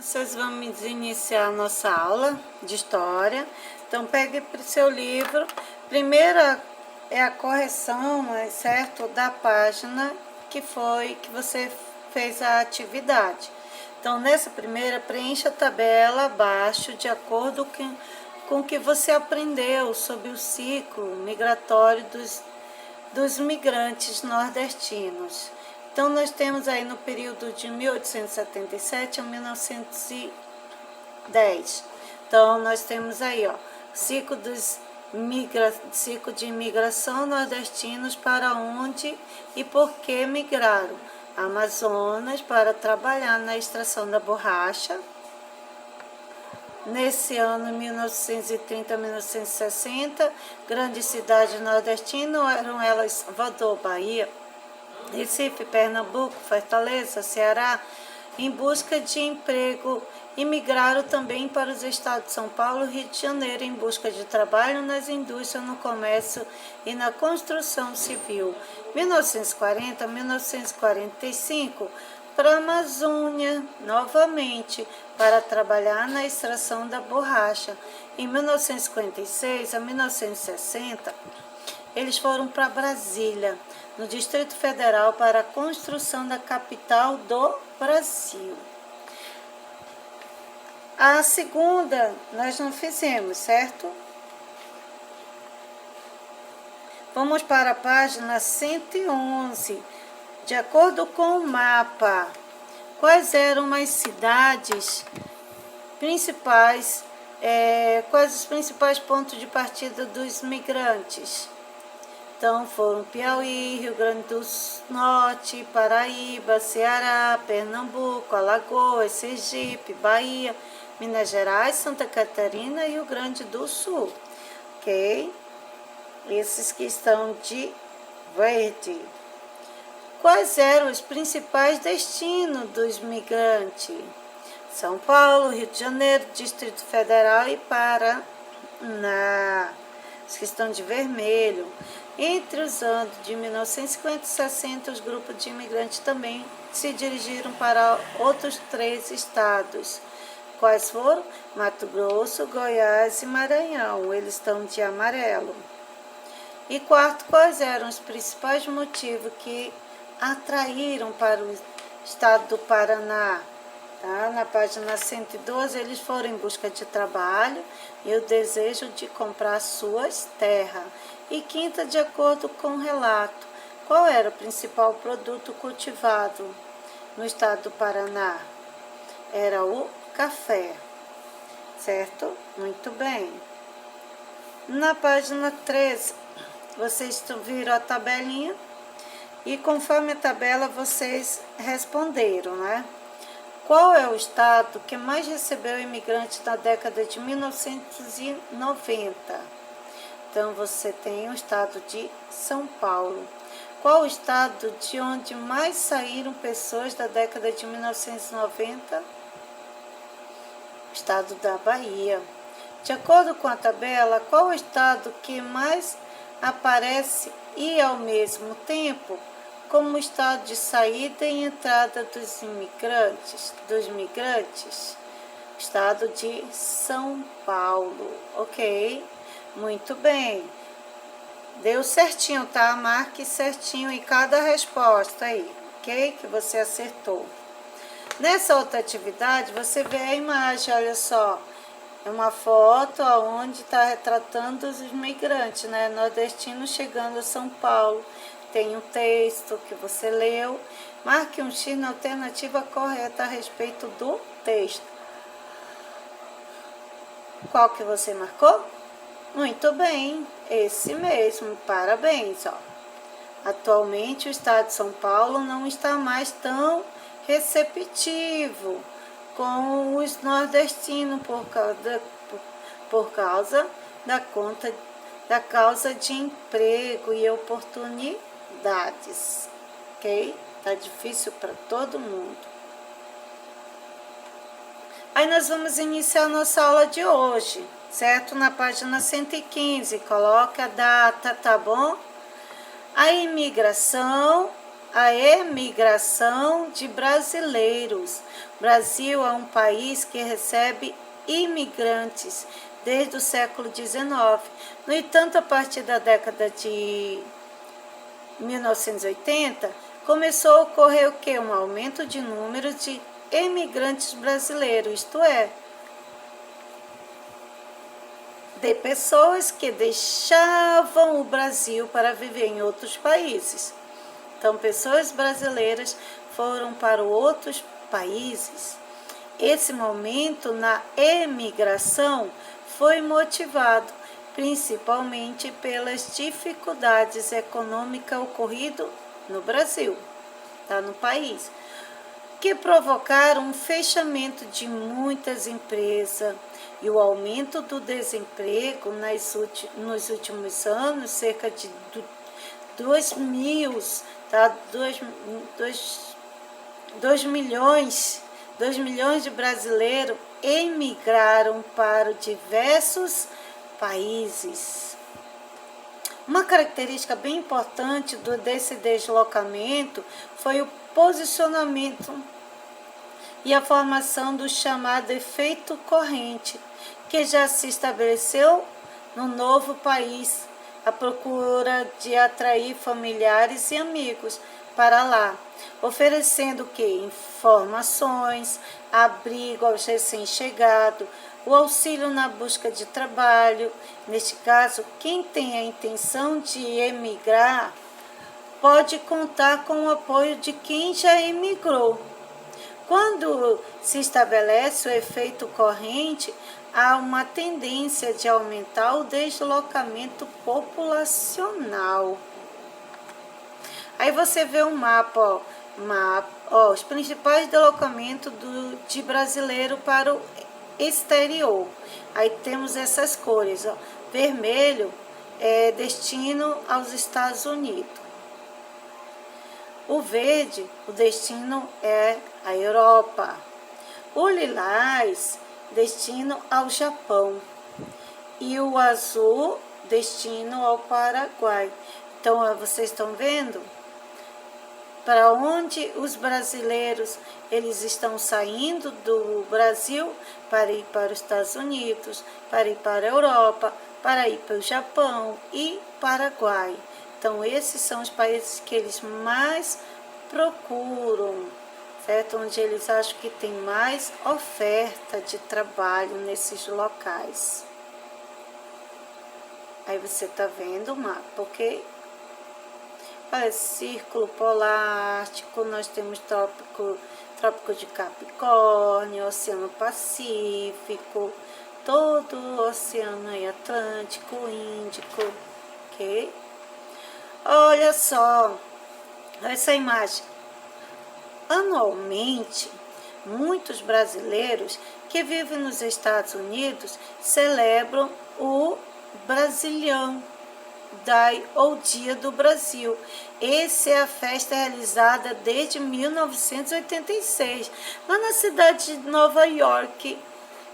Crianças, vamos iniciar a nossa aula de história. Então, pegue para o seu livro. Primeira é a correção, certo? Da página que você fez a atividade. Então, nessa primeira, preencha a tabela abaixo de acordo com o que você aprendeu sobre o ciclo migratório dos migrantes nordestinos. Então, nós temos aí no período de 1877 a 1910. Então, nós temos aí, ó, ciclo de imigração nordestinos, para onde e por que migraram. Amazonas, para trabalhar na extração da borracha. Nesse ano, 1930 a 1960, grandes cidades nordestinas eram elas Salvador, Bahia, Recife, Pernambuco, Fortaleza, Ceará, em busca de emprego. Imigraram também para os estados de São Paulo e Rio de Janeiro em busca de trabalho nas indústrias, no comércio e na construção civil. 1940 a 1945, para a Amazônia, novamente, para trabalhar na extração da borracha. Em 1956 a 1960, eles foram para Brasília, no Distrito Federal, para a construção da capital do Brasil. A segunda nós não fizemos, certo? Vamos para a página 111. De acordo com o mapa, quais eram as cidades principais, quais os principais pontos de partida dos migrantes? Então, foram Piauí, Rio Grande do Norte, Paraíba, Ceará, Pernambuco, Alagoas, Sergipe, Bahia, Minas Gerais, Santa Catarina e Rio Grande do Sul. Ok? Esses que estão de verde. Quais eram os principais destinos dos migrantes? São Paulo, Rio de Janeiro, Distrito Federal e Paraná. Os que estão de vermelho. Entre os anos de 1950 e 60, os grupos de imigrantes também se dirigiram para outros 3 estados. Quais foram? Mato Grosso, Goiás e Maranhão. Eles estão de amarelo. E quarto, quais eram os principais motivos que atraíram para o estado do Paraná? Tá? Na página 112, eles foram em busca de trabalho e o desejo de comprar suas terras. E quinta, de acordo com o relato, qual era o principal produto cultivado no estado do Paraná? Era o café, certo? Muito bem. Na página 13, vocês viram a tabelinha e conforme a tabela vocês responderam, né? Qual é o estado que mais recebeu imigrantes na década de 1990? Então, você tem o estado de São Paulo. Qual o estado de onde mais saíram pessoas da década de 1990? O estado da Bahia. De acordo com a tabela, qual o estado que mais aparece e, ao mesmo tempo, como estado de saída e entrada dos migrantes? Estado de São Paulo. Ok? Muito bem. Deu certinho, tá? Marque certinho em cada resposta aí, ok? Que você acertou. Nessa outra atividade, você vê a imagem, olha só. É uma foto onde está retratando os imigrantes, né? Nordestinos chegando a São Paulo. Tem um texto que você leu. Marque um X na alternativa correta a respeito do texto. Qual que você marcou? Muito bem, esse mesmo, parabéns, ó. Atualmente o estado de São Paulo não está mais tão receptivo com os nordestinos por causa da causa de emprego e oportunidades, ok? Tá difícil para todo mundo. Aí nós vamos iniciar a nossa aula de hoje, certo? Na página 115, coloca a data, tá bom? A imigração a emigração de brasileiros. O Brasil é um país que recebe imigrantes desde o século XIX. No entanto, a partir da década de 1980, começou a ocorrer o quê? Um aumento de número de imigrantes brasileiros, isto é, de pessoas que deixavam o Brasil para viver em outros países. Então, pessoas brasileiras foram para outros países. Esse momento na emigração foi motivado principalmente pelas dificuldades econômicas ocorridas no Brasil, no país, que provocaram um fechamento de muitas empresas e o aumento do desemprego nos últimos anos. Cerca de 2 milhões de brasileiros emigraram para diversos países. Uma característica bem importante desse deslocamento foi o posicionamento e a formação do chamado efeito corrente, que já se estabeleceu no novo país, à procura de atrair familiares e amigos para lá, oferecendo informações, abrigo aos recém-chegados, o auxílio na busca de trabalho. Neste caso, quem tem a intenção de emigrar pode contar com o apoio de quem já emigrou. Quando se estabelece o efeito corrente, há uma tendência de aumentar o deslocamento populacional. Aí você vê um mapa, os principais deslocamentos de brasileiro para o exterior. Aí temos essas cores, vermelho é destino aos Estados Unidos. O verde, o destino é a Europa. O lilás, destino ao Japão. E o azul, destino ao Paraguai. Então, vocês estão vendo para onde os brasileiros eles estão saindo do Brasil para ir para os Estados Unidos, para ir para a Europa, para ir para o Japão e Paraguai. Então, esses são os países que eles mais procuram, certo? Onde eles acham que tem mais oferta de trabalho nesses locais. Aí você está vendo o mapa, ok? Olha, Círculo Polar Ártico, nós temos trópico de Capricórnio, Oceano Pacífico, todo o Oceano aí, Atlântico, Índico, ok? Olha só essa imagem. Anualmente, muitos brasileiros que vivem nos Estados Unidos celebram o Brasilhão Day, ou Dia do Brasil. Essa é a festa realizada desde 1986, lá na cidade de Nova York,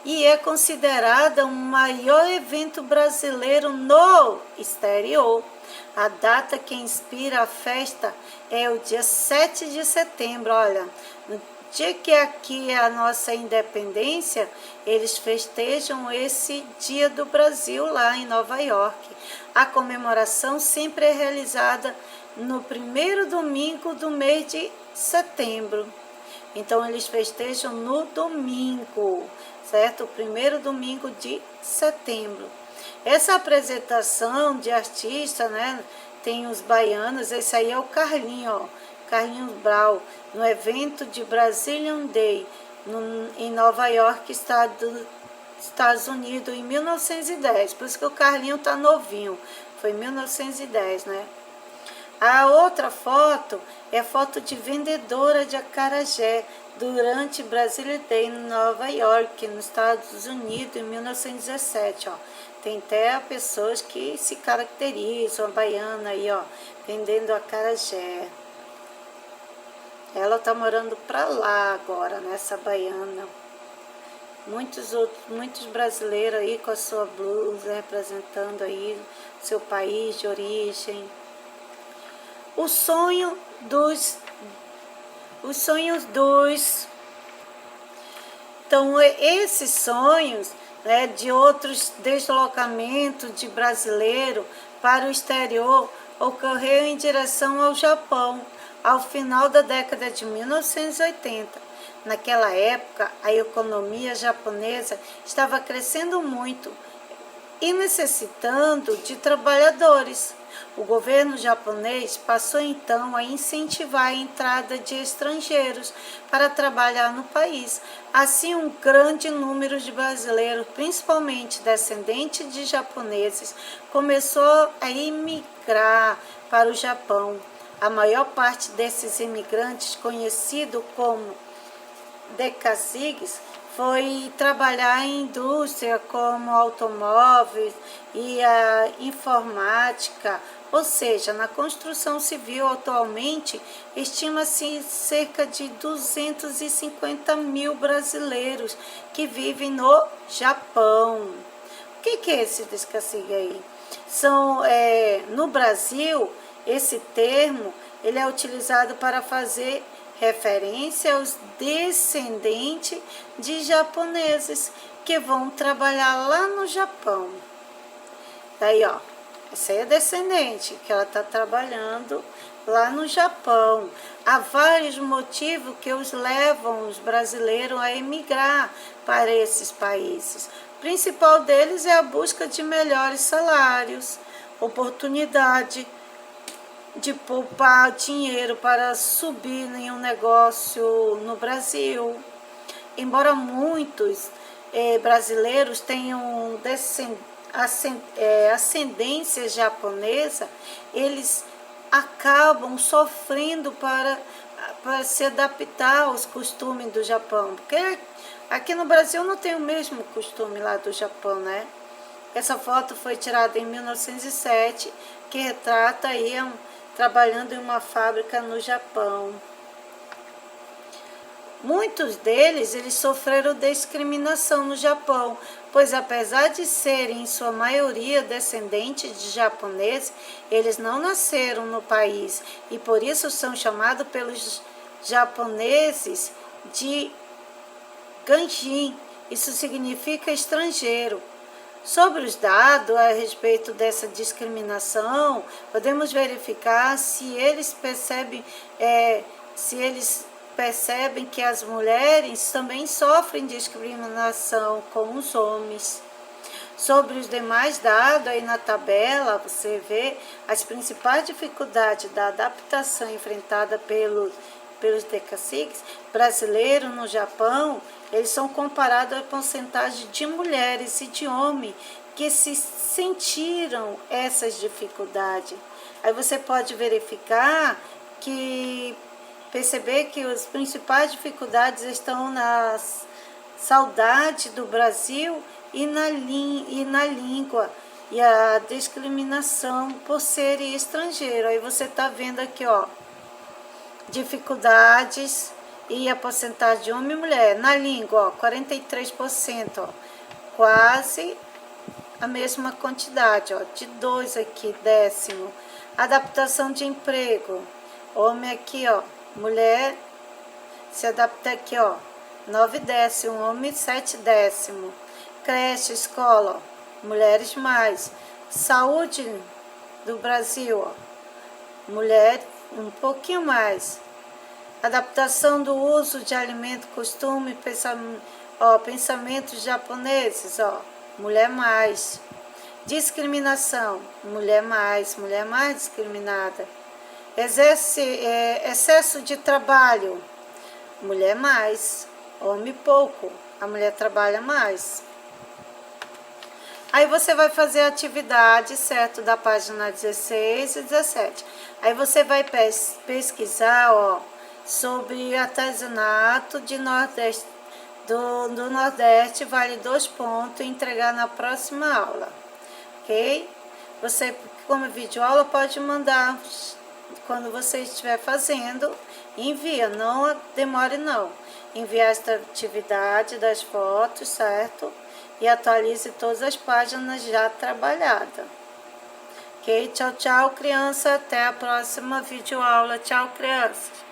e é considerada o maior evento brasileiro no exterior. A data que inspira a festa é o dia 7 de setembro. Olha, no dia que aqui é a nossa independência, eles festejam esse Dia do Brasil lá em Nova York. A comemoração sempre é realizada no primeiro domingo do mês de setembro. Então, eles festejam no domingo, certo? O primeiro domingo de setembro. Essa apresentação de artista, né? Tem os baianos, esse aí é o Carlinho, ó, Carlinhos Brau, no evento de Brazilian Day, em Nova York, Estados Unidos, em 1910. Por isso que o Carlinho tá novinho, foi em 1910, né? A outra foto é foto de vendedora de acarajé durante Brazilian Day em Nova York, nos Estados Unidos, em 1917, ó. Tem até pessoas que se caracterizam, a baiana aí, ó, vendendo acarajé. Ela tá morando pra lá agora, nessa baiana. Muitos brasileiros aí com a sua blusa, representando aí seu país de origem. O sonho os sonhos dos... Então, esses sonhos, né, de outros deslocamentos de brasileiro para o exterior ocorreu em direção ao Japão, ao final da década de 1980. Naquela época, a economia japonesa estava crescendo muito e necessitando de trabalhadores. O governo japonês passou então a incentivar a entrada de estrangeiros para trabalhar no país. Assim, um grande número de brasileiros, principalmente descendentes de japoneses, começou a imigrar para o Japão. A maior parte desses imigrantes, conhecido como Dekasigs, foi trabalhar em indústria como automóveis e a informática, ou seja, na construção civil. Atualmente, estima-se cerca de 250 mil brasileiros que vivem no Japão. O que é esse Dekasig aí? No Brasil, esse termo ele é utilizado para fazer referência aos descendentes de japoneses que vão trabalhar lá no Japão. Daí, ó, essa aí é descendente, que ela está trabalhando lá no Japão. Há vários motivos que os levam, os brasileiros, a emigrar para esses países. O principal deles é a busca de melhores salários, oportunidade de poupar dinheiro para subir em um negócio no Brasil. Embora muitos brasileiros tenham ascendência japonesa, eles acabam sofrendo para se adaptar aos costumes do Japão, porque aqui no Brasil não tem o mesmo costume lá do Japão, né? Essa foto foi tirada em 1907, que retrata aí trabalhando em uma fábrica no Japão. Muitos deles eles sofreram discriminação no Japão, pois apesar de serem em sua maioria descendentes de japoneses, eles não nasceram no país e por isso são chamados pelos japoneses de Ganjin. Isso significa estrangeiro. Sobre os dados a respeito dessa discriminação, podemos verificar se eles percebem que as mulheres também sofrem discriminação como os homens. Sobre os demais dados, aí na tabela, você vê as principais dificuldades da adaptação enfrentada pelos Dekasigs brasileiros no Japão. Eles são comparados à porcentagem de mulheres e de homens que se sentiram essas dificuldades. Aí você pode verificar perceber que as principais dificuldades estão na saudade do Brasil e na língua e a discriminação por serem estrangeiros. Aí você está vendo aqui, ó, dificuldades e a porcentagem de homem e mulher. Na língua, ó, 43%, ó, quase a mesma quantidade, ó, de 2 aqui, décimo. Adaptação de emprego, homem aqui, ó, mulher se adapta aqui, ó, 9 décimo, homem 7 décimo. Creche, escola, ó, mulheres mais. Saúde do Brasil, ó, mulher um pouquinho mais. Adaptação do uso de alimento, costume, pensamentos japoneses, ó, mulher mais. Discriminação, mulher mais discriminada. Excesso de trabalho, mulher mais, homem pouco, a mulher trabalha mais. Aí você vai fazer a atividade, certo, da página 16 e 17. Aí você vai pesquisar, ó, sobre artesanato de Nordeste, do Nordeste, vale 2 pontos, e entregar na próxima aula, ok? Você, como videoaula, pode mandar quando você estiver fazendo, envia, não demore não. Enviar esta atividade das fotos, certo? E atualize todas as páginas já trabalhadas. Ok? Tchau, tchau, criança. Até a próxima videoaula. Tchau, crianças.